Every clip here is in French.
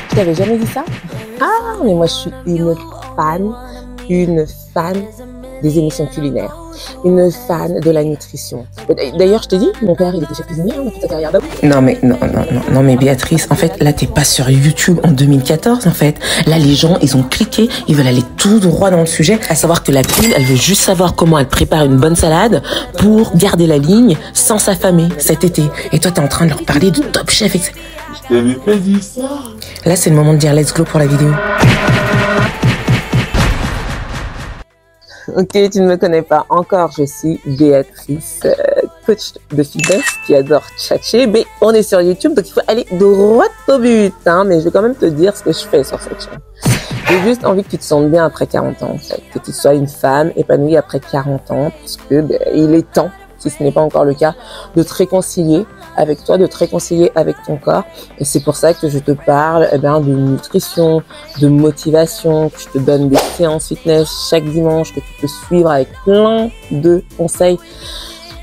Je t'avais jamais dit ça? Ah, mais moi je suis une fan des émissions culinaires, une fan de la nutrition. D'ailleurs, je t'ai dit, mon père, il était chef cuisinier, on a toute sa carrière d'avant. Non, mais Béatrice, en fait, là, t'es pas sur YouTube en 2014, en fait. Là, les gens, ils ont cliqué, ils veulent aller tout droit dans le sujet, à savoir que la pub, elle veut juste savoir comment elle prépare une bonne salade pour garder la ligne sans s'affamer cet été. Et toi, t'es en train de leur parler de Top Chef, etc. Je t'avais pas dit ça. Là, c'est le moment de dire let's go pour la vidéo. Ok, tu ne me connais pas encore, je suis Béatrice, coach de fitness qui adore tchatcher, mais on est sur YouTube, donc il faut aller droit au but, hein, mais je vais quand même te dire ce que je fais sur cette chaîne. J'ai juste envie que tu te sentes bien après 40 ans, en fait, que tu sois une femme épanouie après 40 ans, parce que il est temps, si ce n'est pas encore le cas, de te réconcilier avec toi, de te réconcilier avec ton corps. Et c'est pour ça que je te parle de nutrition, de motivation, que je te donne des séances fitness chaque dimanche, que tu peux suivre avec plein de conseils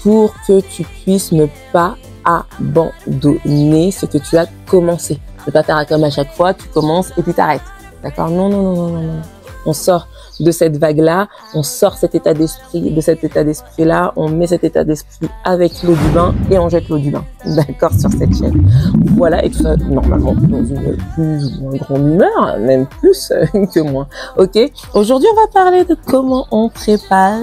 pour que tu puisses ne pas abandonner ce que tu as commencé. Ne pas faire comme à chaque fois, tu commences et puis t'arrêtes. D'accord? Non. On sort de cette vague-là, on sort cet état d'esprit, de cet état d'esprit-là, on met cet état d'esprit avec l'eau du bain et on jette l'eau du bain. D'accord, sur cette chaîne. Voilà, et tout ça, normalement, dans une plus ou moins grande humeur, même plus que moins. Ok? Aujourd'hui, on va parler de comment on prépare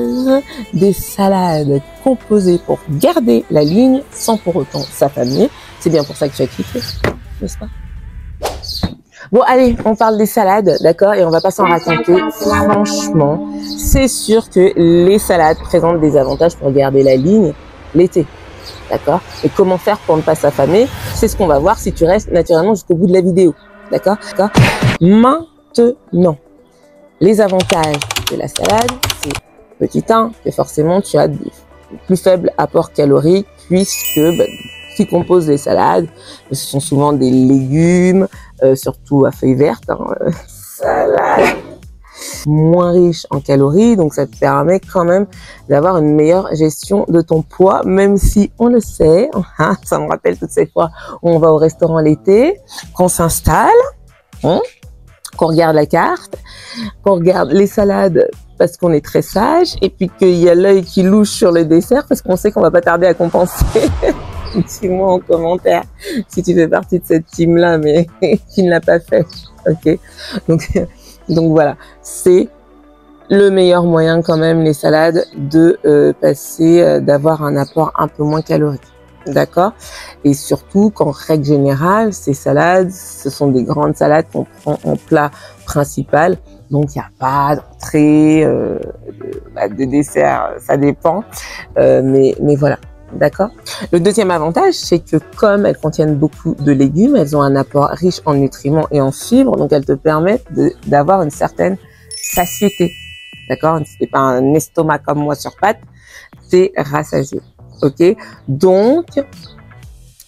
des salades composées pour garder la ligne sans pour autant s'affamer. C'est bien pour ça que tu as kiffé, n'est-ce pas? Bon, allez, on parle des salades, d'accord? Et on va pas s'en raconter. Franchement, c'est sûr que les salades présentent des avantages pour garder la ligne l'été, d'accord? Et comment faire pour ne pas s'affamer? C'est ce qu'on va voir si tu restes naturellement jusqu'au bout de la vidéo, d'accord? Maintenant, les avantages de la salade, c'est petit 1, que forcément tu as des plus faibles apports caloriques puisque qui composent les salades, ce sont souvent des légumes, surtout à feuilles vertes, salade moins riche en calories, donc ça te permet quand même d'avoir une meilleure gestion de ton poids, même si on le sait, ça me rappelle toutes ces fois où on va au restaurant l'été, qu'on s'installe, qu'on regarde la carte, qu'on regarde les salades parce qu'on est très sage, et puis qu'il y a l'œil qui louche sur le dessert parce qu'on sait qu'on va pas tarder à compenser. Dis-moi en commentaire si tu fais partie de cette team-là, mais qui ne l'a pas fait. Ok. Donc voilà, c'est le meilleur moyen quand même, les salades, de d'avoir un apport un peu moins calorique. D'accord? Et surtout qu'en règle générale, ces salades, ce sont des grandes salades qu'on prend en plat principal. Donc, il n'y a pas d'entrée, de dessert, ça dépend. Mais voilà. D'accord? Le deuxième avantage, c'est que comme elles contiennent beaucoup de légumes, elles ont un apport riche en nutriments et en fibres, donc elles te permettent d'avoir une certaine satiété. D'accord? C'est pas un estomac comme moi sur pattes, t'es rassasié. Ok? Donc,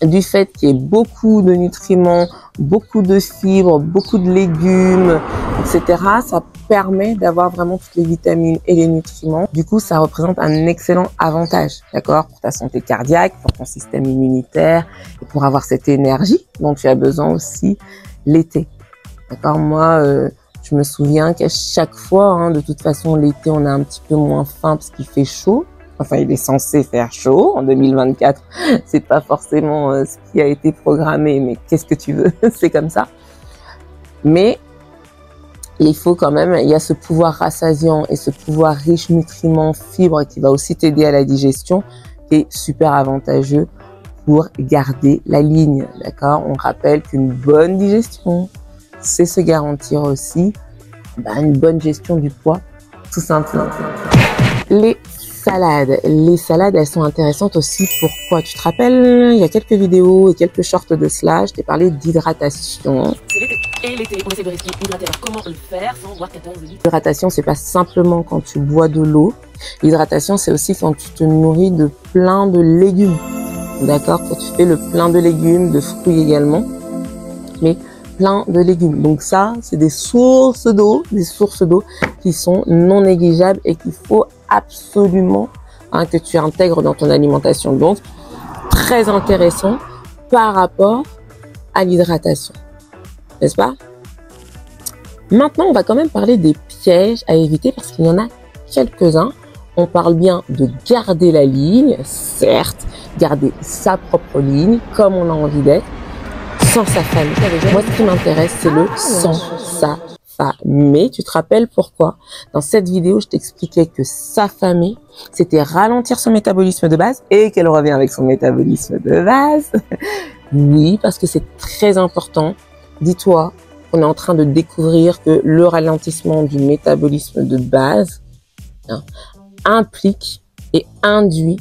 du fait qu'il y ait beaucoup de nutriments, beaucoup de fibres, beaucoup de légumes, etc., ça permet d'avoir vraiment toutes les vitamines et les nutriments. Du coup, ça représente un excellent avantage, d'accord, pour ta santé cardiaque, pour ton système immunitaire et pour avoir cette énergie dont tu as besoin aussi l'été. D'accord? Moi, je me souviens qu'à chaque fois, de toute façon, l'été, on a un petit peu moins faim parce qu'il fait chaud. Enfin, il est censé faire chaud en 2024. C'est pas forcément ce qui a été programmé, mais qu'est-ce que tu veux? C'est comme ça. Mais il faut quand même, il y a ce pouvoir rassasiant et ce pouvoir riche nutriments, fibres qui va aussi t'aider à la digestion, qui est super avantageux pour garder la ligne. D'accord? On rappelle qu'une bonne digestion, c'est se garantir aussi une bonne gestion du poids, tout simplement. Les salades, elles sont intéressantes aussi. Pourquoi? Tu te rappelles, il y a quelques vidéos et quelques shorts de cela, je t'ai parlé d'hydratation. C'est l'été. Et l'été, on essaie de rester hydraté. Alors comment le faire sans boire 14 litres? L'hydratation, c'est pas simplement quand tu bois de l'eau. L'hydratation, c'est aussi quand tu te nourris de plein de légumes. D'accord? Quand tu fais le plein de légumes, de fruits également. Mais plein de légumes. Donc ça, c'est des sources d'eau qui sont non négligeables et qu'il faut absolument que tu intègres dans ton alimentation. Donc, très intéressant par rapport à l'hydratation. n'est-ce pas? Maintenant, on va quand même parler des pièges à éviter parce qu'il y en a quelques-uns. On parle bien de garder la ligne, certes, garder sa propre ligne, comme on a envie d'être, sans sa famille. Moi, ce qui m'intéresse, c'est le sans sa famille. Tu te rappelles pourquoi? Dans cette vidéo, je t'expliquais que sa famille, c'était ralentir son métabolisme de base et qu'elle revient avec son métabolisme de base. Oui, parce que c'est très important. Dis-toi, on est en train de découvrir que le ralentissement du métabolisme de base implique et induit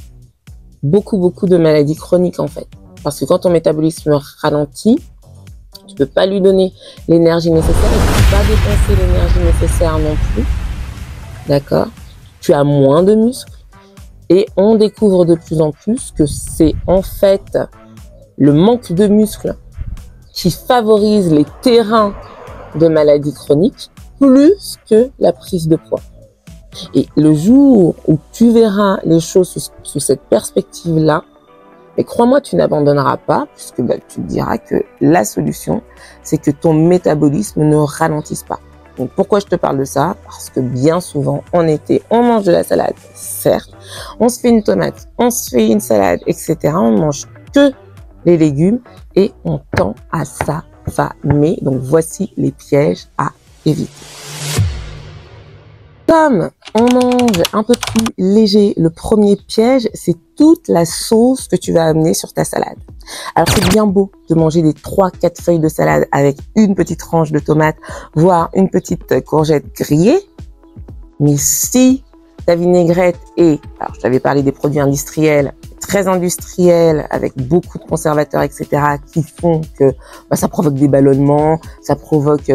beaucoup de maladies chroniques en fait. Parce que quand ton métabolisme ralentit, tu peux pas lui donner l'énergie nécessaire et tu peux pas dépenser l'énergie nécessaire non plus. D'accord? Tu as moins de muscles et on découvre de plus en plus que c'est en fait le manque de muscles qui favorise les terrains de maladies chroniques plus que la prise de poids. Et le jour où tu verras les choses sous cette perspective-là, et crois-moi, tu n'abandonneras pas, puisque tu te diras que la solution, c'est que ton métabolisme ne ralentisse pas. Donc pourquoi je te parle de ça? Parce que bien souvent, en été, on mange de la salade, certes, on se fait une tomate, on se fait une salade, etc. On mange que les légumes et on tend à s'affamer. Donc voici les pièges à éviter. Comme on mange un peu plus léger, le premier piège, c'est toute la sauce que tu vas amener sur ta salade. Alors c'est bien beau de manger des 3-4 feuilles de salade avec une petite tranche de tomate, voire une petite courgette grillée. Mais si ta vinaigrette est, alors je t'avais parlé des produits industriels, très industriels, avec beaucoup de conservateurs, etc., qui font que ça provoque des ballonnements, ça provoque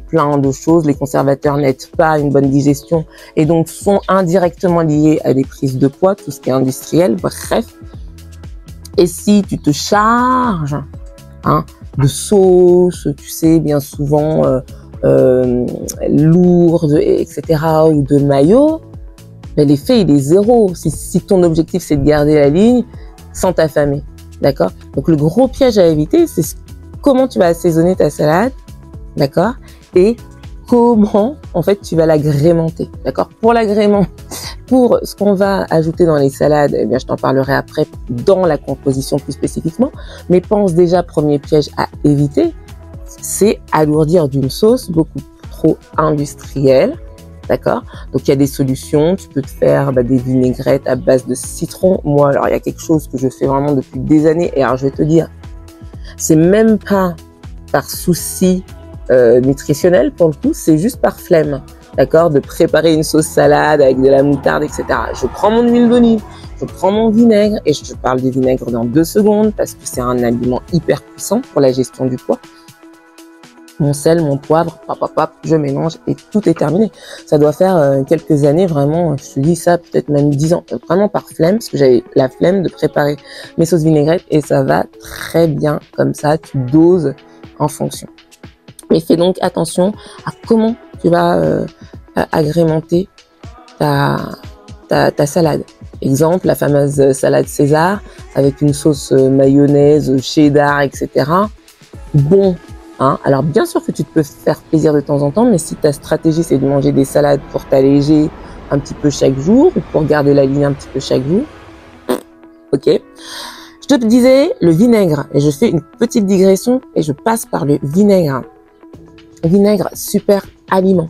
plein de choses. Les conservateurs n'aident pas à une bonne digestion et donc sont indirectement liés à des prises de poids, tout ce qui est industriel, bref. Et si tu te charges de sauce, tu sais, bien souvent lourde, etc., ou de mayo, l'effet il est zéro. Si ton objectif c'est de garder la ligne sans t'affamer, d'accord? Donc le gros piège à éviter, c'est comment tu vas assaisonner ta salade, d'accord? Et comment en fait tu vas l'agrémenter, d'accord? Pour l'agrément, pour ce qu'on va ajouter dans les salades, eh bien je t'en parlerai après dans la composition plus spécifiquement. Mais pense déjà, premier piège à éviter, c'est alourdir d'une sauce beaucoup trop industrielle. D'accord? Donc, il y a des solutions. Tu peux te faire des vinaigrettes à base de citron. Moi, alors, il y a quelque chose que je fais vraiment depuis des années. Et alors, je vais te dire, c'est même pas par souci nutritionnel pour le coup, c'est juste par flemme. D'accord? De préparer une sauce salade avec de la moutarde, etc. Je prends mon huile d'olive, je prends mon vinaigre et je te parle du vinaigre dans 2 secondes parce que c'est un aliment hyper puissant pour la gestion du poids. Mon sel, mon poivre, je mélange et tout est terminé. Ça doit faire quelques années, vraiment, je te dis ça, peut-être même 10 ans, vraiment par flemme, parce que j'avais la flemme de préparer mes sauces vinaigrettes et ça va très bien comme ça, tu doses en fonction. Mais fais donc attention à comment tu vas agrémenter ta salade. Exemple, la fameuse salade César avec une sauce mayonnaise, cheddar, etc. Bon. Alors bien sûr que tu peux faire plaisir de temps en temps, mais si ta stratégie c'est de manger des salades pour t'alléger un petit peu chaque jour ou pour garder la ligne un petit peu chaque jour, ok. Je te disais le vinaigre et je fais une petite digression et je passe par le vinaigre. Vinaigre, super aliment.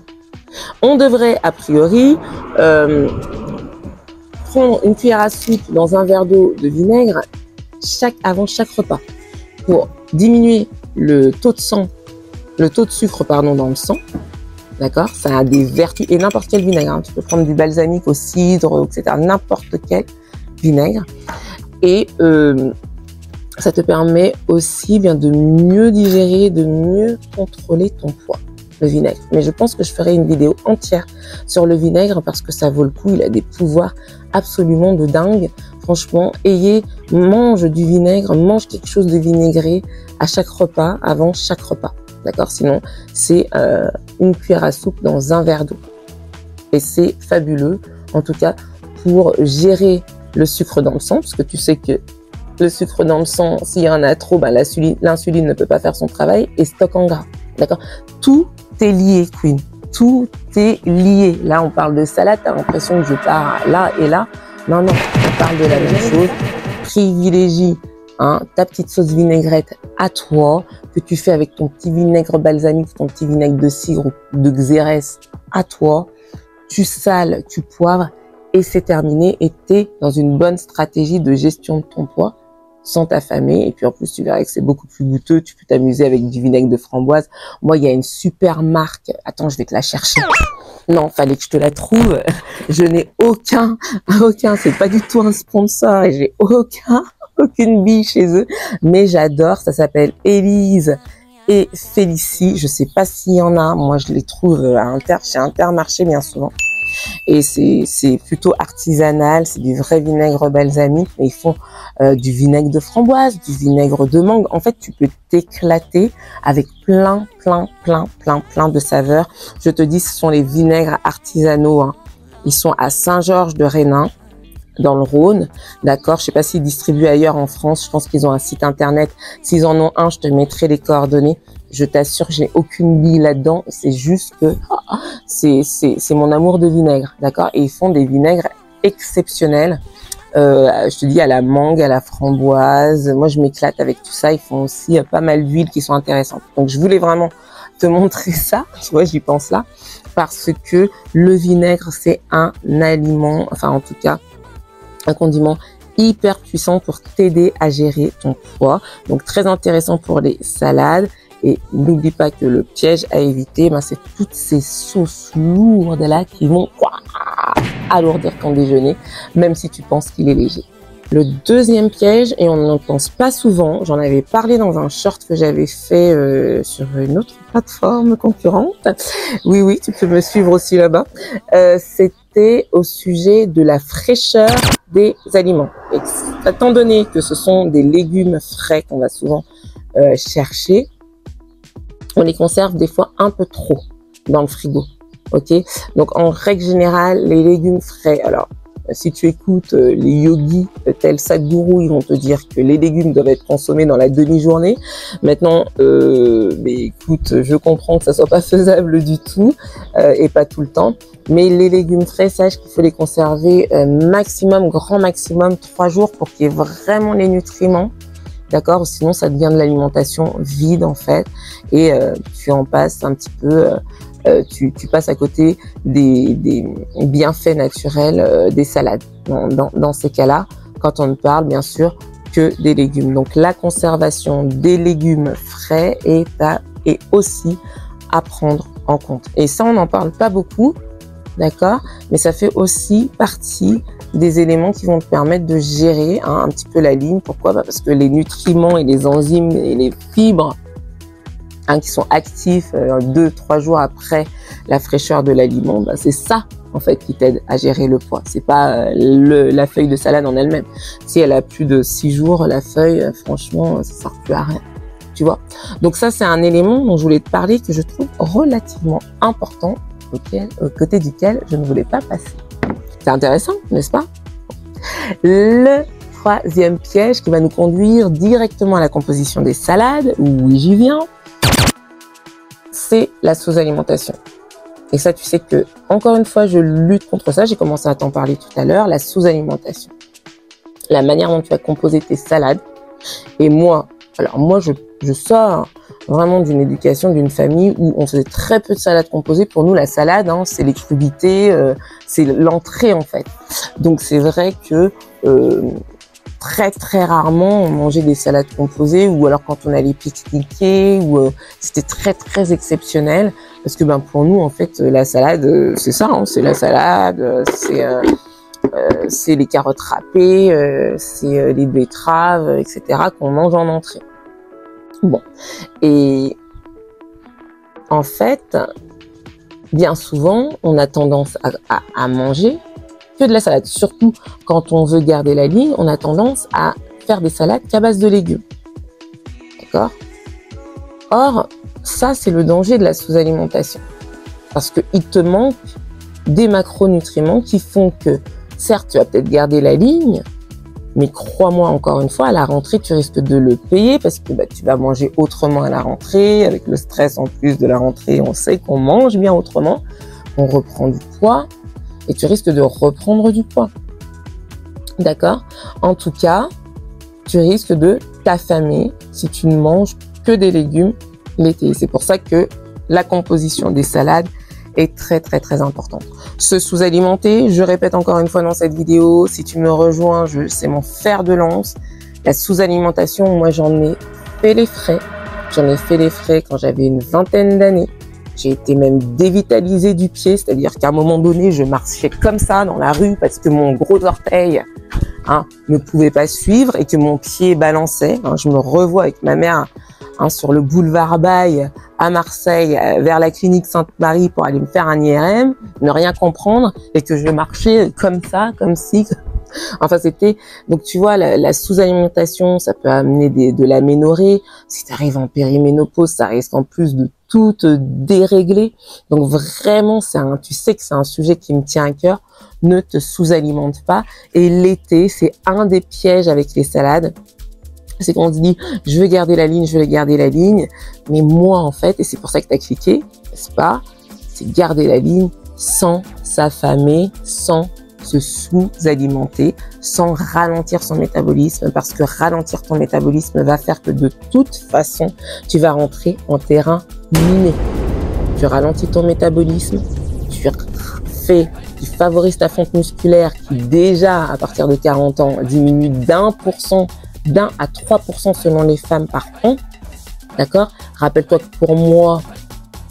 On devrait a priori prendre une cuillère à soupe dans un verre d'eau de vinaigre avant chaque repas pour diminuer le taux de sucre dans le sang, d'accord? Ça a des vertus, et n'importe quel vinaigre, tu peux prendre du balsamique au cidre, etc., n'importe quel vinaigre, et ça te permet aussi de mieux digérer, de mieux contrôler ton poids, le vinaigre. Mais je pense que je ferai une vidéo entière sur le vinaigre parce que ça vaut le coup, il a des pouvoirs absolument de dingue. Franchement, mange du vinaigre, mange quelque chose de vinaigré à chaque repas, avant chaque repas. D'accord? Sinon, c'est une cuillère à soupe dans un verre d'eau. Et c'est fabuleux, en tout cas, pour gérer le sucre dans le sang, parce que tu sais que le sucre dans le sang, s'il y en a trop, l'insuline ne peut pas faire son travail et stocke en gras. D'accord? Tout est lié, Queen. Tout est lié. Là, on parle de salade, t'as l'impression que je pars là et là. Non, non, on parle de la même chose. Privilégie ta petite sauce vinaigrette à toi, que tu fais avec ton petit vinaigre balsamique, ton petit vinaigre de cidre ou de xérès à toi. Tu sales, tu poivres et c'est terminé. Et t'es dans une bonne stratégie de gestion de ton poids sans t'affamer. Et puis en plus, tu verras que c'est beaucoup plus goûteux. Tu peux t'amuser avec du vinaigre de framboise. Moi, il y a une super marque. Attends, je vais te la chercher. Non, fallait que je te la trouve. Je n'ai aucun, c'est pas du tout un sponsor et j'ai aucune bille chez eux. Mais j'adore, ça s'appelle Élise et Félicie. Je sais pas s'il y en a. Moi, je les trouve chez Intermarché bien souvent. Et c'est plutôt artisanal, c'est du vrai vinaigre balsamique, mais ils font du vinaigre de framboise, du vinaigre de mangue. En fait, tu peux t'éclater avec plein de saveurs. Je te dis, ce sont les vinaigres artisanaux. Ils sont à Saint-Georges de Rénin, dans le Rhône, d'accord? Je sais pas s'ils distribuent ailleurs en France. Je pense qu'ils ont un site internet. S'ils en ont un, je te mettrai les coordonnées. Je t'assure, j'ai aucune bille là-dedans. C'est juste que c'est mon amour de vinaigre, d'accord? Et ils font des vinaigres exceptionnels. Je te dis, à la mangue, à la framboise. Moi, je m'éclate avec tout ça. Ils font aussi pas mal d'huiles qui sont intéressantes. Donc, je voulais vraiment te montrer ça. Tu vois, j'y pense là. Parce que le vinaigre, c'est un aliment, enfin, en tout cas, un condiment hyper puissant pour t'aider à gérer ton poids. Donc, très intéressant pour les salades. Et n'oublie pas que le piège à éviter, c'est toutes ces sauces lourdes là qui vont alourdir ton déjeuner, même si tu penses qu'il est léger. Le deuxième piège, et on n'en pense pas souvent, j'en avais parlé dans un short que j'avais fait sur une autre plateforme concurrente. Oui, tu peux me suivre aussi là-bas. C'était au sujet de la fraîcheur des aliments. Et étant donné que ce sont des légumes frais qu'on va souvent chercher, on les conserve des fois un peu trop dans le frigo, ok? Donc, en règle générale, les légumes frais, alors, si tu écoutes les yogis tels Sadhguru, ils vont te dire que les légumes doivent être consommés dans la demi-journée. Maintenant, mais écoute, je comprends que ça soit pas faisable du tout et pas tout le temps. Mais les légumes frais, sache qu'il faut les conserver grand maximum 3 jours pour qu'il y ait vraiment les nutriments. D'accord? Sinon, ça devient de l'alimentation vide, en fait. Et tu en passes un petit peu, tu passes à côté des bienfaits naturels des salades. Dans ces cas-là, quand on ne parle, bien sûr, que des légumes. Donc, la conservation des légumes frais est aussi à prendre en compte. Et ça, on n'en parle pas beaucoup, d'accord? Mais ça fait aussi partie des éléments qui vont te permettre de gérer un petit peu la ligne. Pourquoi? Parce que les nutriments et les enzymes et les fibres qui sont actifs 2-3 jours après la fraîcheur de l'aliment, c'est ça en fait qui t'aide à gérer le poids. C'est pas la feuille de salade en elle-même. Si elle a plus de 6 jours, la feuille, franchement, ça sert plus à rien. Tu vois? Donc ça, c'est un élément dont je voulais te parler que je trouve relativement important, au côté duquel je ne voulais pas passer. C'est intéressant, n'est-ce pas? Le troisième piège qui va nous conduire directement à la composition des salades, oui, j'y viens, c'est la sous-alimentation. Et ça, tu sais que, encore une fois, je lutte contre ça. J'ai commencé à t'en parler tout à l'heure, la sous-alimentation. La manière dont tu vas composer tes salades. Et moi, je sors vraiment d'une éducation, d'une famille où on faisait très peu de salades composées. Pour nous, la salade, c'est les crudités, c'est l'entrée en fait. Donc c'est vrai que très rarement on mangeait des salades composées, ou alors quand on allait pique-niquer, ou c'était très exceptionnel, parce que pour nous en fait la salade c'est ça, c'est la salade, c'est les carottes râpées, c'est les betteraves, etc. qu'on mange en entrée. Bon, et en fait, bien souvent, on a tendance à manger que de la salade. Surtout quand on veut garder la ligne, on a tendance à faire des salades qu'à base de légumes. D'accord? Or, ça, c'est le danger de la sous-alimentation. Parce qu'il te manque des macronutriments qui font que, certes, tu vas peut-être garder la ligne, Mais crois-moi encore une fois, à la rentrée, tu risques de le payer parce que tu vas manger autrement à la rentrée. Avec le stress en plus de la rentrée, on sait qu'on mange bien autrement. On reprend du poids et tu risques de reprendre du poids. D'accord? En tout cas, tu risques de t'affamer si tu ne manges que des légumes l'été. C'est pour ça que la composition des salades est très très très importante. Se sous-alimenter, je répète encore une fois dans cette vidéo, si tu me rejoins, c'est mon fer de lance. La sous-alimentation, moi j'en ai fait les frais. J'en ai fait les frais quand j'avais une vingtaine d'années. J'ai été même dévitalisée du pied, c'est-à-dire qu'à un moment donné, je marchais comme ça dans la rue parce que mon gros orteil ne pouvait pas suivre et que mon pied balançait. Je me revois avec ma mère sur le boulevard Baille à Marseille, vers la clinique Sainte-Marie pour aller me faire un IRM, ne rien comprendre et que je marchais comme ça, comme si... Enfin, c'était... Donc, tu vois, la sous-alimentation, ça peut amener de l'aménorrhée. Si tu arrives en périménopause, ça risque en plus de tout te dérégler. Donc, vraiment, tu sais que c'est un sujet qui me tient à cœur. Ne te sous-alimente pas. Et l'été, c'est un des pièges avec les salades. C'est qu'on se dit, je veux garder la ligne, je veux garder la ligne. Mais moi, en fait, et c'est pour ça que tu as cliqué, n'est-ce pas? C'est garder la ligne sans s'affamer, sans se sous-alimenter, sans ralentir son métabolisme, parce que ralentir ton métabolisme va faire que de toute façon, tu vas rentrer en terrain miné. Tu ralentis ton métabolisme, tu favorises ta fonte musculaire qui déjà, à partir de 40 ans, diminue d'1 à 3% selon les femmes par an. D'accord? Rappelle-toi que pour moi,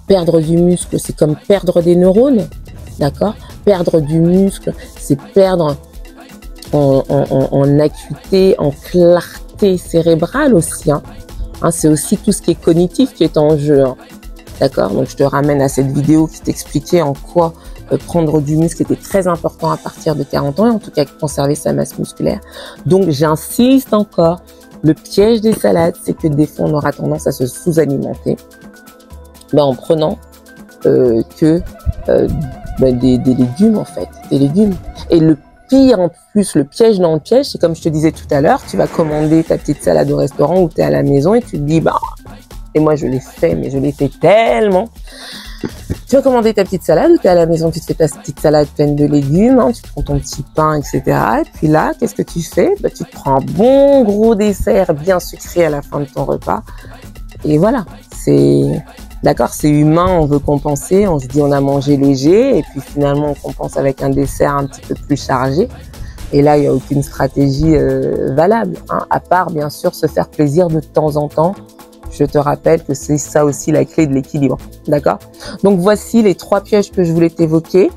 perdre du muscle, c'est comme perdre des neurones. D'accord? Perdre du muscle, c'est perdre en acuité, en clarté cérébrale aussi. C'est aussi tout ce qui est cognitif qui est en jeu. D'accord? Donc, je te ramène à cette vidéo qui t'expliquait en quoi prendre du muscle était très important à partir de 40 ans, et en tout cas conserver sa masse musculaire. Donc, j'insiste encore, le piège des salades, c'est que des fois, on aura tendance à se sous-alimenter en prenant des légumes, en fait, des légumes. Et le pire en plus, le piège dans le piège, c'est comme je te disais tout à l'heure, tu vas commander ta petite salade au restaurant ou tu es à la maison et tu te dis, et moi je l'ai fait, mais je l'ai fait tellement. Tu vas commander ta petite salade ou tu es à la maison, tu te fais ta petite salade pleine de légumes, tu prends ton petit pain, etc. Et puis là, qu'est-ce que tu fais? Tu te prends un bon gros dessert bien sucré à la fin de ton repas. Et voilà, d'accord, c'est humain, on veut compenser, on se dit on a mangé léger et puis finalement on compense avec un dessert un petit peu plus chargé. Et là, il n'y a aucune stratégie valable, à part bien sûr se faire plaisir de temps en temps. Je te rappelle que c'est ça aussi la clé de l'équilibre, d'accord? Donc voici les 3 pièges que je voulais t'évoquer,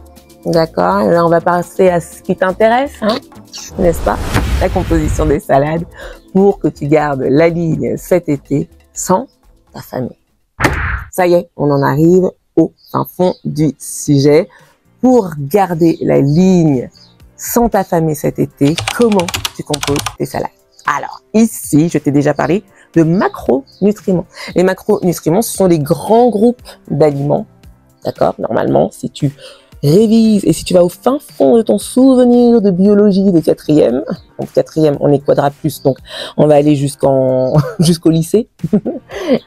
d'accord? Et là, on va passer à ce qui t'intéresse, n'est-ce pas? La composition des salades pour que tu gardes la ligne cet été sans t'affamer. Ça y est, on en arrive au fin fond du sujet. Pour garder la ligne sans t'affamer cet été, comment tu composes tes salades? Alors, ici, je t'ai déjà parlé de macronutriments. Les macronutriments, ce sont les grands groupes d'aliments. D'accord? Normalement, si tu révises et si tu vas au fin fond de ton souvenir de biologie de 4e, donc 4e, on est quadra plus, donc on va aller jusqu'au lycée,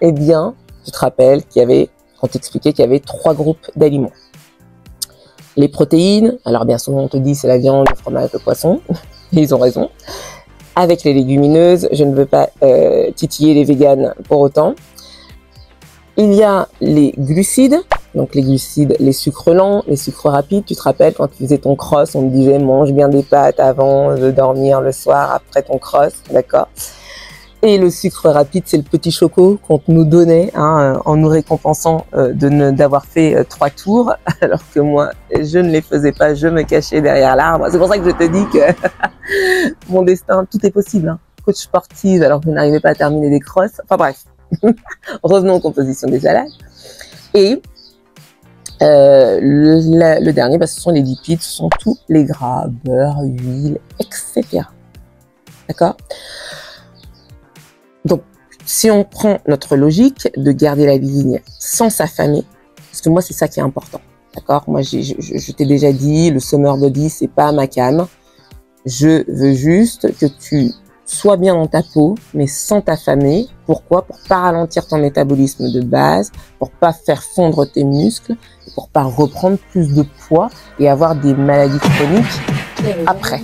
eh bien, je te rappelle on t'expliquait qu'il y avait 3 groupes d'aliments. Les protéines, alors bien souvent on te dit c'est la viande, le fromage, le poisson, et ils ont raison. Avec les légumineuses, je ne veux pas titiller les véganes pour autant. Il y a les glucides, donc les glucides, les sucres lents, les sucres rapides. Tu te rappelles quand tu faisais ton cross, on te disait mange bien des pâtes avant de dormir le soir après ton cross, d'accord? Et le sucre rapide, c'est le petit choco qu'on nous donnait en nous récompensant d'avoir fait 3 tours, alors que moi, je ne les faisais pas, je me cachais derrière l'arbre. C'est pour ça que je te dis que mon destin, tout est possible. Coach sportive, alors que je n'arrivais pas à terminer des crosses. Enfin bref, revenons aux compositions des salades. Et le dernier, ce sont les lipides, ce sont tous les gras, beurre, huile, etc. D'accord ? Donc, si on prend notre logique de garder la ligne sans s'affamer, parce que moi, c'est ça qui est important, d'accord? Moi, je t'ai déjà dit, le summer body, c'est pas ma came. Je veux juste que tu sois bien dans ta peau, mais sans t'affamer. Pourquoi? Pour pas ralentir ton métabolisme de base, pour pas faire fondre tes muscles, pour pas reprendre plus de poids et avoir des maladies chroniques après.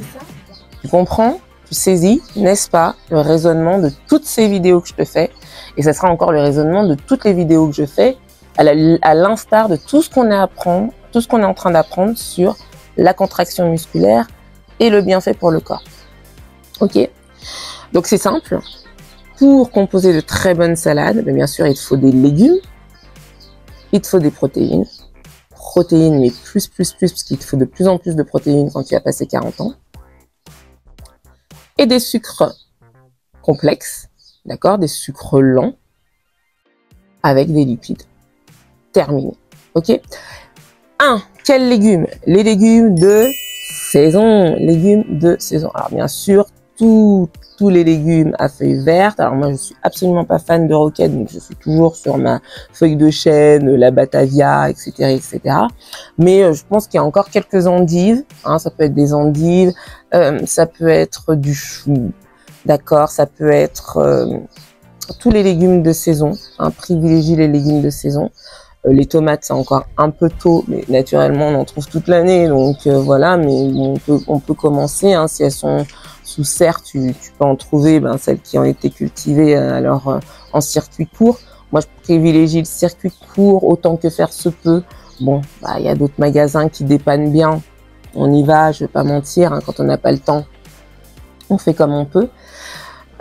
Tu comprends? Tu saisis, n'est-ce pas, le raisonnement de toutes ces vidéos que je te fais, et ça sera encore le raisonnement de toutes les vidéos que je fais, à l'instar de tout ce qu'on apprend, tout ce qu'on est en train d'apprendre sur la contraction musculaire et le bienfait pour le corps. Ok? Donc c'est simple. Pour composer de très bonnes salades, bien sûr, il te faut des légumes, il te faut des protéines, mais plus, parce qu'il te faut de plus en plus de protéines quand tu as passé 40 ans. Et des sucres complexes, d'accord, des sucres lents avec des lipides. Terminé, ok. Quels légumes? Les légumes de saison, Alors bien sûr, tous les légumes à feuilles vertes. Alors moi, je suis absolument pas fan de roquette, donc je suis toujours sur ma feuille de chêne, la batavia, etc. Mais je pense qu'il y a encore quelques endives. Ça peut être des endives, ça peut être du chou, d'accord. Ça peut être tous les légumes de saison. Privilégie les légumes de saison. Les tomates, c'est encore un peu tôt, mais naturellement, on en trouve toute l'année. Donc voilà, mais on peut commencer. Si elles sont sous serre, tu peux en trouver celles qui ont été cultivées en circuit court. Moi, je privilégie le circuit court autant que faire se peut. Bon, il y a d'autres magasins qui dépannent bien. On y va, je vais pas mentir. Quand on n'a pas le temps, on fait comme on peut.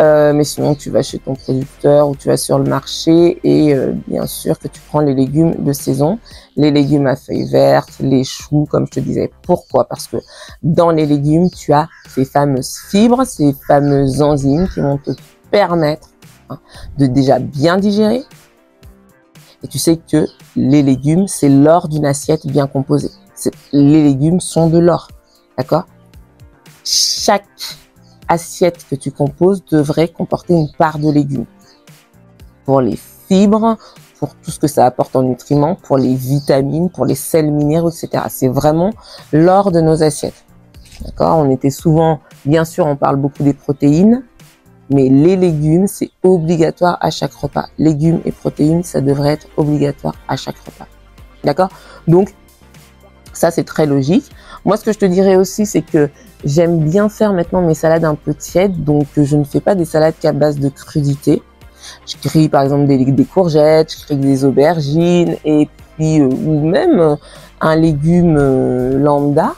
Mais sinon, tu vas chez ton producteur ou tu vas sur le marché et bien sûr que tu prends les légumes de saison, les légumes à feuilles vertes, les choux, comme je te disais. Pourquoi? Parce que dans les légumes, tu as ces fameuses fibres, ces fameuses enzymes qui vont te permettre de déjà bien digérer. Et tu sais que les légumes, c'est l'or d'une assiette bien composée. Les légumes sont de l'or, d'accord? Chaque assiette que tu composes devrait comporter une part de légumes. Pour les fibres, pour tout ce que ça apporte en nutriments, pour les vitamines, pour les sels minéraux, etc. C'est vraiment l'or de nos assiettes. D'accord? On était souvent, bien sûr, on parle beaucoup des protéines, mais les légumes, c'est obligatoire à chaque repas. Légumes et protéines, ça devrait être obligatoire à chaque repas. D'accord? Donc, ça, c'est très logique. Moi, ce que je te dirais aussi, c'est que j'aime bien faire maintenant mes salades un peu tièdes, donc je ne fais pas des salades qu'à base de crudité. Je grille par exemple des courgettes, je grille des aubergines, et puis ou même un légume lambda,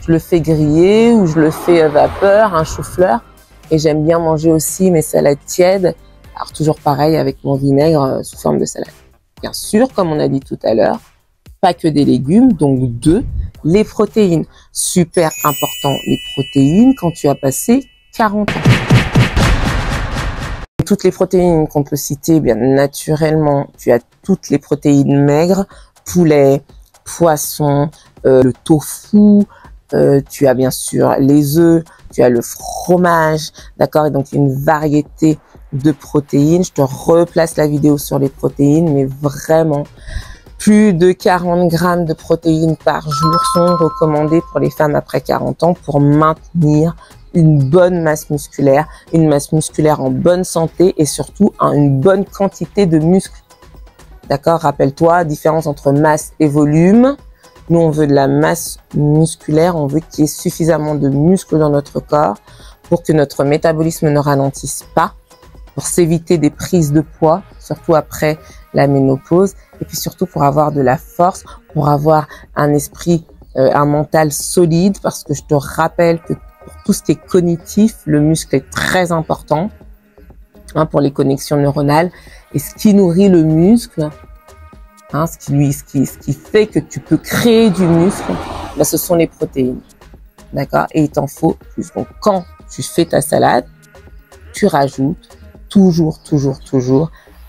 je le fais griller ou je le fais vapeur, un chou-fleur. Et j'aime bien manger aussi mes salades tièdes, alors toujours pareil avec mon vinaigre sous forme de salade. Bien sûr, comme on a dit tout à l'heure, pas que des légumes, donc les protéines. Super important, les protéines quand tu as passé 40 ans. Toutes les protéines qu'on peut citer, bien naturellement, tu as toutes les protéines maigres, poulet, poisson, le tofu, tu as bien sûr les œufs, tu as le fromage, d'accord? Et donc une variété de protéines. Je te replace la vidéo sur les protéines, mais vraiment, plus de 40 grammes de protéines par jour sont recommandés pour les femmes après 40 ans pour maintenir une bonne masse musculaire en bonne santé et surtout une bonne quantité de muscles. D'accord? Rappelle-toi, différence entre masse et volume. Nous, on veut de la masse musculaire, on veut qu'il y ait suffisamment de muscles dans notre corps pour que notre métabolisme ne ralentisse pas, pour s'éviter des prises de poids, surtout après la ménopause, et puis surtout pour avoir de la force, pour avoir un esprit, un mental solide, parce que je te rappelle que pour tout ce qui est cognitif, le muscle est très important pour les connexions neuronales, et ce qui nourrit le muscle, ce qui fait que tu peux créer du muscle, ce sont les protéines, d'accord? Et il t'en faut plus. Donc quand tu fais ta salade, tu rajoutes toujours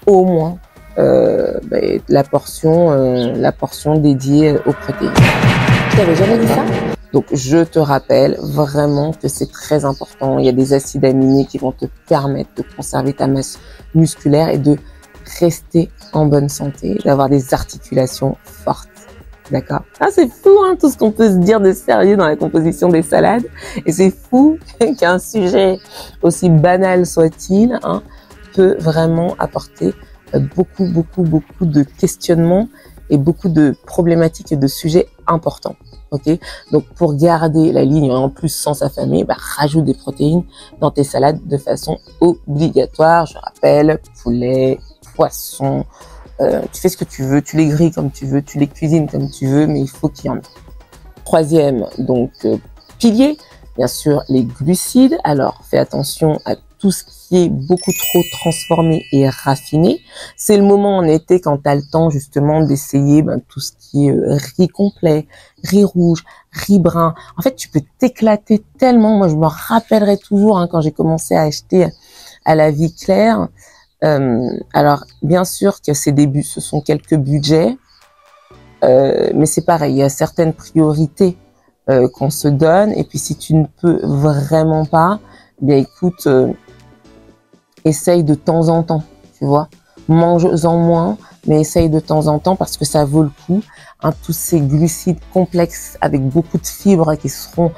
au moins la portion dédiée aux protéines. Tu n'avais jamais dit ça? Donc je te rappelle vraiment que c'est très important. Il y a des acides aminés qui vont te permettre de conserver ta masse musculaire et de rester en bonne santé, d'avoir des articulations fortes. D'accord? Ah, c'est fou, hein, tout ce qu'on peut se dire de sérieux dans la composition des salades. Et c'est fou qu'un sujet, aussi banal soit-il, hein, peut vraiment apporter beaucoup de questionnements et beaucoup de problématiques et de sujets importants. Ok? Donc, pour garder la ligne, en plus sans s'affamer, rajoute des protéines dans tes salades de façon obligatoire. Je rappelle, poulet, poisson, tu fais ce que tu veux, tu les grilles comme tu veux, tu les cuisines comme tu veux, mais il faut qu'il y en ait. Troisième, donc, pilier, bien sûr, les glucides. Alors, fais attention à tout ce qui est beaucoup trop transformé et raffiné. C'est le moment en été quand tu as le temps justement d'essayer tout ce qui est riz complet, riz rouge, riz brun. En fait, tu peux t'éclater tellement. Moi, je me rappellerai toujours quand j'ai commencé à acheter à la Vie Claire. Alors, bien sûr que ces débuts, ce sont quelques budgets, mais c'est pareil, il y a certaines priorités qu'on se donne. Et puis, si tu ne peux vraiment pas, bien écoute, essaye de temps en temps, tu vois. Mange-en moins, mais essaye de temps en temps parce que ça vaut le coup. Tous ces glucides complexes avec beaucoup de fibres qui seront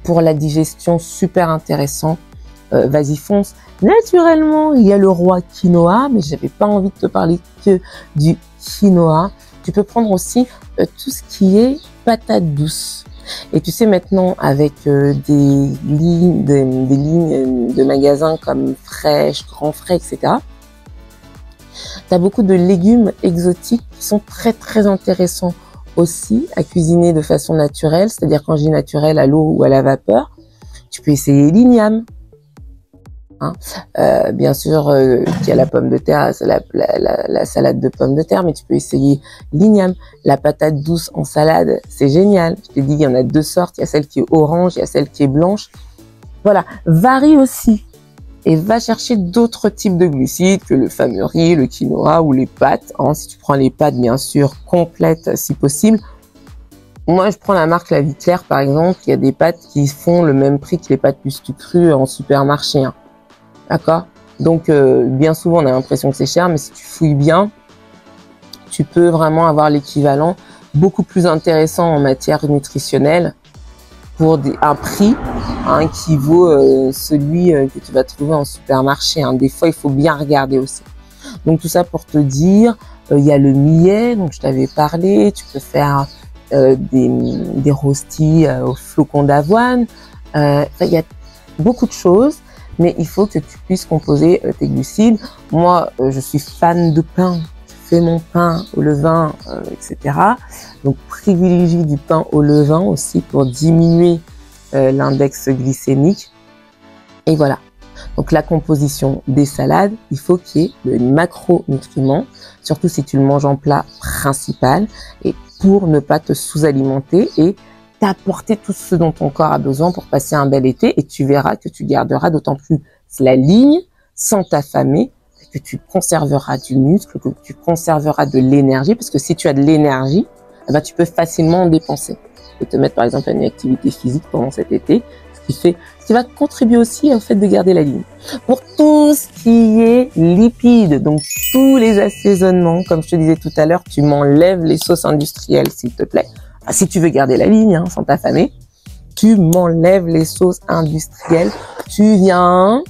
pour la digestion super intéressants. Vas-y, fonce. Naturellement, il y a le roi quinoa, mais j'avais pas envie de te parler que du quinoa. Tu peux prendre aussi tout ce qui est patates douces. Et tu sais maintenant avec des lignes de magasins comme Fresh, Grand Frais, etc. Tu as beaucoup de légumes exotiques qui sont très intéressants aussi à cuisiner de façon naturelle, c'est-à-dire quand je dis naturel à l'eau ou à la vapeur. Tu peux essayer l'igname. Bien sûr, il y a la pomme de terre, la salade de pommes de terre, mais tu peux essayer l'igname, la patate douce en salade, c'est génial. Je t'ai dit, il y en a deux sortes, il y a celle qui est orange, il y a celle qui est blanche. Voilà, varie aussi et va chercher d'autres types de glucides que le fameux riz, le quinoa ou les pâtes. Si tu prends les pâtes, bien sûr, complètes si possible. Moi, je prends la marque La Vie Claire, par exemple. Il y a des pâtes qui font le même prix que les pâtes Pustu crues en supermarché. D'accord? Donc, bien souvent, on a l'impression que c'est cher, mais si tu fouilles bien, tu peux vraiment avoir l'équivalent beaucoup plus intéressant en matière nutritionnelle pour un prix qui vaut celui que tu vas trouver en supermarché. Des fois, il faut bien regarder aussi. Donc, tout ça pour te dire, il y a le millet, donc je t'avais parlé. Tu peux faire des rostis au flocon d'avoine. Il y a beaucoup de choses. Mais il faut que tu puisses composer tes glucides. Moi, je suis fan de pain. Je fais mon pain au levain, etc. Donc, privilégie du pain au levain aussi pour diminuer l'index glycémique. Et voilà. Donc, la composition des salades, il faut qu'il y ait de macronutriments, surtout si tu le manges en plat principal, et pour ne pas te sous-alimenter et t'apporter tout ce dont ton corps a besoin pour passer un bel été, et tu verras que tu garderas d'autant plus la ligne sans t'affamer, que tu conserveras du muscle, que tu conserveras de l'énergie, parce que si tu as de l'énergie, tu peux facilement en dépenser. Tu peux te mettre par exemple à une activité physique pendant cet été, ce qui va contribuer aussi au fait de garder la ligne. Pour tout ce qui est lipides, donc tous les assaisonnements, comme je te disais tout à l'heure, tu m'enlèves les sauces industrielles s'il te plaît. Si tu veux garder la ligne sans t'affamer, tu m'enlèves les sauces industrielles. Tu viens,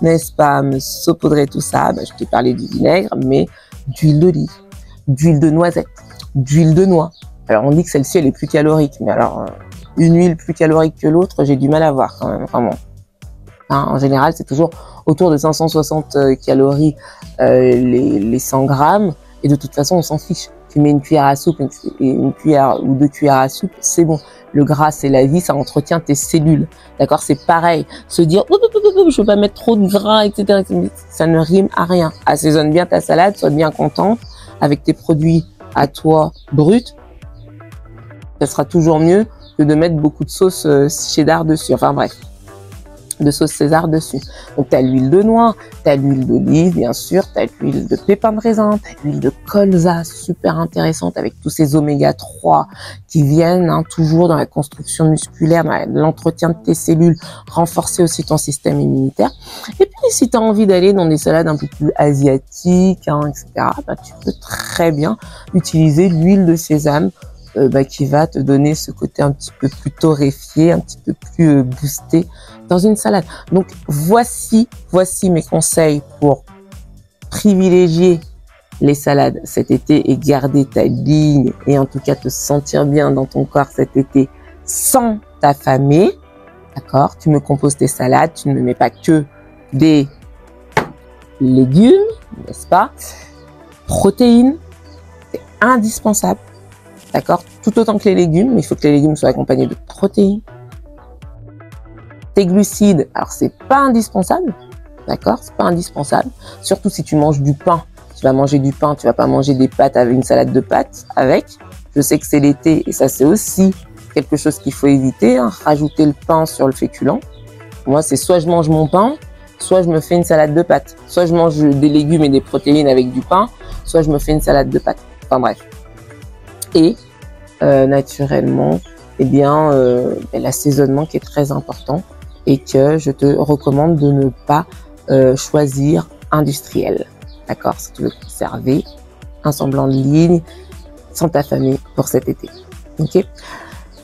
n'est-ce pas, me saupoudrer tout ça. Je t'ai parlé du vinaigre, mais d'huile d'olive, d'huile de noisette, d'huile de noix. Alors on dit que celle-ci elle est plus calorique, mais alors une huile plus calorique que l'autre, j'ai du mal à voir quand même, vraiment. En général, c'est toujours autour de 560 calories les 100 grammes, et de toute façon on s'en fiche. Tu mets une cuillère à soupe, une cuillère ou 2 cuillères à soupe, c'est bon. Le gras, c'est la vie, ça entretient tes cellules. D'accord? C'est pareil. Se dire, je veux pas mettre trop de gras, etc. Ça ne rime à rien. Assaisonne bien ta salade, sois bien contente avec tes produits à toi bruts. Ça sera toujours mieux que de mettre beaucoup de sauce cheddar dessus. Enfin bref. de sauce César dessus. Donc, tu as l'huile de noix, tu as l'huile d'olive, bien sûr, tu as l'huile de pépins de raisin, tu as l'huile de colza, super intéressante avec tous ces oméga 3 qui viennent toujours dans la construction musculaire, dans l'entretien de tes cellules, renforcer aussi ton système immunitaire. Et puis, si tu as envie d'aller dans des salades un peu plus asiatiques, etc., tu peux très bien utiliser l'huile de sésame qui va te donner ce côté un petit peu plus torréfié, un petit peu plus boosté dans une salade. Donc, voici mes conseils pour privilégier les salades cet été et garder ta ligne et en tout cas te sentir bien dans ton corps cet été sans t'affamer. D'accord? Tu me composes tes salades, tu ne mets pas que des légumes, n'est-ce pas? Protéines, c'est indispensable. D'accord? Tout autant que les légumes, mais il faut que les légumes soient accompagnés de protéines. Tes glucides, alors c'est pas indispensable, d'accord? C'est pas indispensable. Surtout si tu manges du pain. Tu vas manger du pain, tu vas pas manger des pâtes avec une salade de pâtes avec. Je sais que c'est l'été et ça c'est aussi quelque chose qu'il faut éviter, hein, rajouter le pain sur le féculent. Moi, c'est soit je mange mon pain, soit je me fais une salade de pâtes. Soit je mange des légumes et des protéines avec du pain, soit je me fais une salade de pâtes. Enfin bref. Et naturellement, l'assaisonnement qui est très important et que je te recommande de ne pas choisir industriel. D'accord? Si tu veux conserver un semblant de ligne sans t'affamer pour cet été. Ok?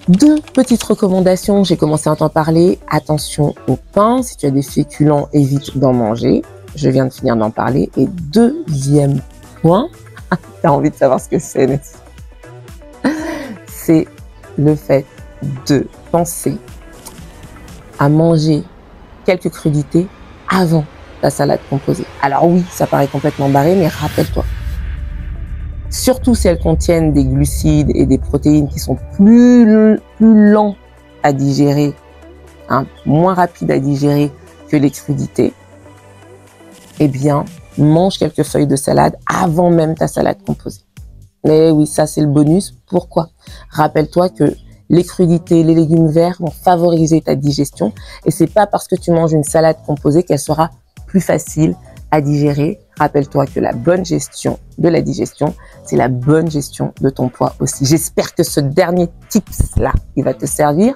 2 petites recommandations, j'ai commencé à t'en parler. Attention au pain, si tu as des féculents, évite d'en manger. Je viens de finir d'en parler. Et 2e point, tu as envie de savoir ce que c'est, n'est-ce pas? C'est le fait de penser à manger quelques crudités avant ta salade composée. Alors oui, ça paraît complètement barré, mais rappelle-toi, surtout si elles contiennent des glucides et des protéines qui sont plus lents à digérer, hein, moins rapides à digérer que les crudités, eh bien, mange quelques feuilles de salade avant même ta salade composée. Mais oui, ça c'est le bonus. Pourquoi? Rappelle-toi que les crudités, les légumes verts vont favoriser ta digestion et c'est pas parce que tu manges une salade composée qu'elle sera plus facile à digérer. Rappelle-toi que la bonne gestion de la digestion, c'est la bonne gestion de ton poids aussi. J'espère que ce dernier tips-là, il va te servir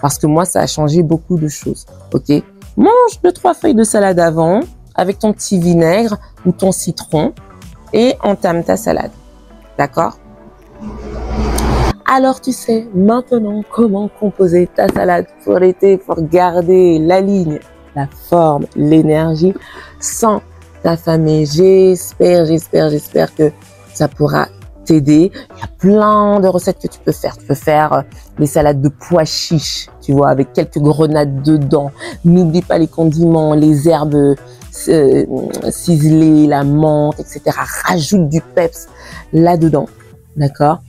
parce que moi, ça a changé beaucoup de choses. Ok? Mange 2-3 feuilles de salade avant avec ton petit vinaigre ou ton citron et entame ta salade. D'accord? Alors tu sais maintenant comment composer ta salade pour l'été, pour garder la ligne, la forme, l'énergie sans t'affamer. J'espère que ça pourra t'aider. Il y a plein de recettes que tu peux faire. Tu peux faire des salades de pois chiches, tu vois, avec quelques grenades dedans. N'oublie pas les condiments, les herbes ciselées, la menthe, etc. Rajoute du peps là-dedans, d'accord?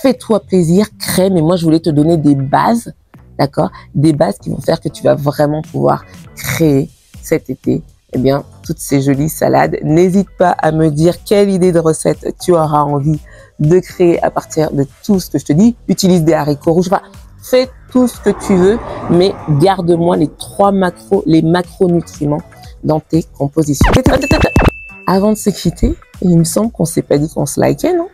Fais-toi plaisir, crée, mais moi je voulais te donner des bases, d'accord? Des bases qui vont faire que tu vas vraiment pouvoir créer cet été, eh bien, toutes ces jolies salades. N'hésite pas à me dire quelle idée de recette tu auras envie de créer à partir de tout ce que je te dis. Utilise des haricots rouges, enfin, fais tout ce que tu veux, mais garde-moi les macronutriments dans tes compositions. Avant de se quitter, il me semble qu'on s'est pas dit qu'on se likait, non?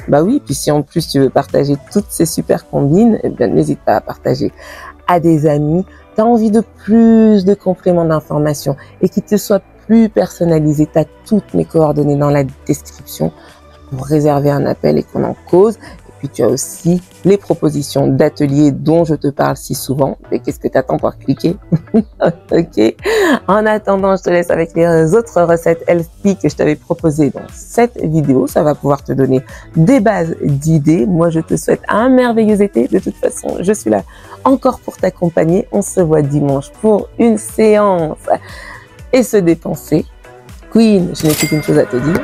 Bah oui, puis si en plus tu veux partager toutes ces super combines, eh bien n'hésite pas à partager à des amis. Tu as envie de plus de compléments d'informations et qui te soient plus personnalisés. Tu as toutes mes coordonnées dans la description pour réserver un appel et qu'on en cause. Et puis tu as aussi les propositions d'ateliers dont je te parle si souvent. Et qu'est-ce que tu attends pour cliquer? Ok. En attendant, je te laisse avec les autres recettes healthy que je t'avais proposées dans cette vidéo. Ça va pouvoir te donner des bases d'idées. Moi, je te souhaite un merveilleux été. De toute façon, je suis là encore pour t'accompagner. On se voit dimanche pour une séance et se dépenser. Queen, je n'ai plus qu'une chose à te dire.